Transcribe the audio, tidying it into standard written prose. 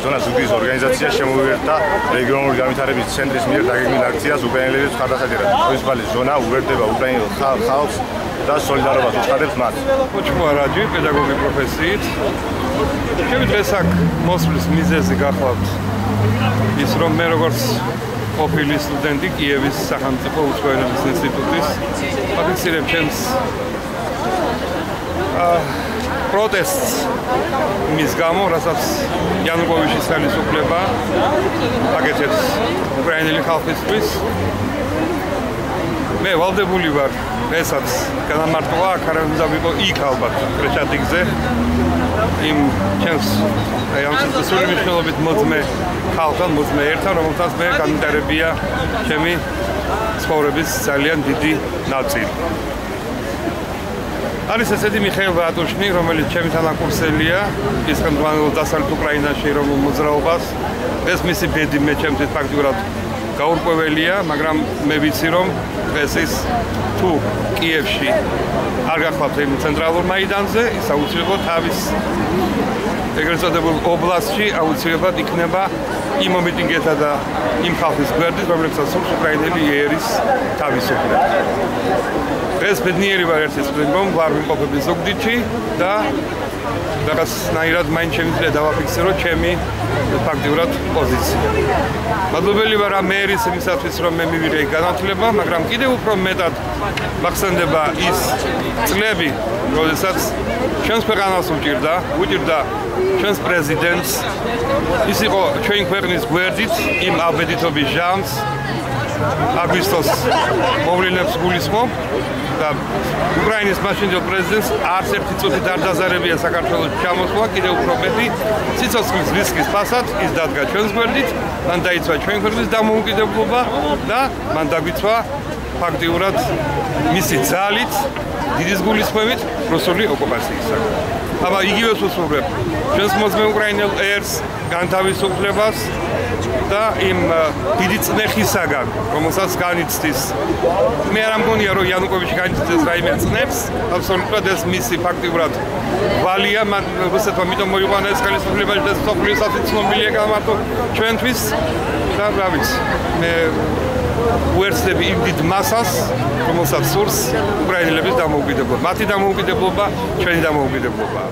ზონას ზუგდიდის ორგანიზაცია შემოუერთდა რეგიონული განვითარების ცენტრის მიერ დაგეგმილ აქციას უკრაინელების მხარდასაჭერად. თავისუფალი ზონა უერთდება უკრაინელ ხალხს და სოლიდარობას უცხადებს მათ. Почему ради педагоги პროფესიით? ჩემი დღეს აქ მოსვლის მიზეზი გახლავთ ის რომ მე როგორც ყოფილი სტუდენტი კიევის სახელმწიფო უცხოენების ინსტიტუტის ვაფიქსირებ ჩემს პროტესტს მის გამო, რასაც იანუკოვიჩის ხელისუფლება აკეთებს უკრაინელი ხალხისთვის. მე ვალდებული ვარ ესაც განამარტოვა აქ არ უნდა ვიყო იქ ალბათ კრეჩატიკზე იმ ჩემს ამ სიტუაციური მნიშვნელობით მოძმე ხალხთან მოძმე ერთად რომელთაც მე განვითარებია ჩემი ცხოვრების ძალიან დიდი ნაწილი. არის ესეთი მიხეილ ბრატუშნი, რომელიც ჩემი თანაკურსელია, ის ხელმძღვანელობს დასავლეთ უკრაინაში ეროვნულ მოძრაობას. ეს მისი ბედი მე ჩემთვის ფაქტიურად გაურკვეველია, მაგრამ მე ვიცი რომ დღეს ის თუ კიევში არ გახლავთ იმ ცენტრალურ მაიდანზე, ის აუცილებლად თავის ეგრეთ წოდებულ ობლასტში აუცილებლად იქნება იმ მომიტინგეთა და იმ ხალხის გვერდით, რომლებსაც სურს უკრაინელი ერის თავისუფლება. ეს ბედნიერი ვარ ერთის რომ ვარ ვიმყოფები ზუგდიდში და რაღაცნაირად მაინც შემიძლია დავაფიქსირო ჩემი ფაქტიურად პოზიცია. მადლობელი ვარ ამ მერის იმისათვის რომ მე მივიღე განათლება, მაგრამ კიდევ უფრო მეტად მახსენდება ის წლები, როდესაც ჩვენს ქვეყანას უჭირდა ჩვენს პრეზიდენტს, ის იყო ჩვენი ქვეყნის გვერდით იმ აბედითობის ჟამს აგვისტოს მოვლენებს გულისხმობ და უკრაინის მაშინდელ პრეზიდენტს არც ერთი წუთით არ დაზარებია საქართველოს ჩამოსვლა, კიდევ უფრო მეტი სიცოცხლის რისკის ფასად ის დადგა ჩვენს გვერდით, მან დაიცვა ჩვენი ქვეყნის დამოუკიდებლობა და მან დაგვიცვა ფაქტიურად მისი ძალით, დიდი გულისხმებით რუსული ოკუპაციისაგან. აბა იგივეს უსურვებ ჩვენს მოძმე უკრაინელ ერს განთავისუფლებას და იმ დიდი წნეხისაგან, რომელსაც განიცდის. მე არ მგონია რომ იანუკოვიჩი განიცდის რაიმე წნეხს, აბსოლუტურად ეს მისი ფაქტიურად ვალია, მან რუსეთმა მიტომ მოიყვანა ეს ხელისუფლება და სოფლიოსაც ცნობილია გამარტო ჩვენთვის და რა ვიცი, მე უერთდები იმ დიდ მასას, რომელსაც სურს უკრაინელების დამოუკიდებლობა. მათი დამოუკიდებლობა ჩვენი დამოუკიდებლობაა.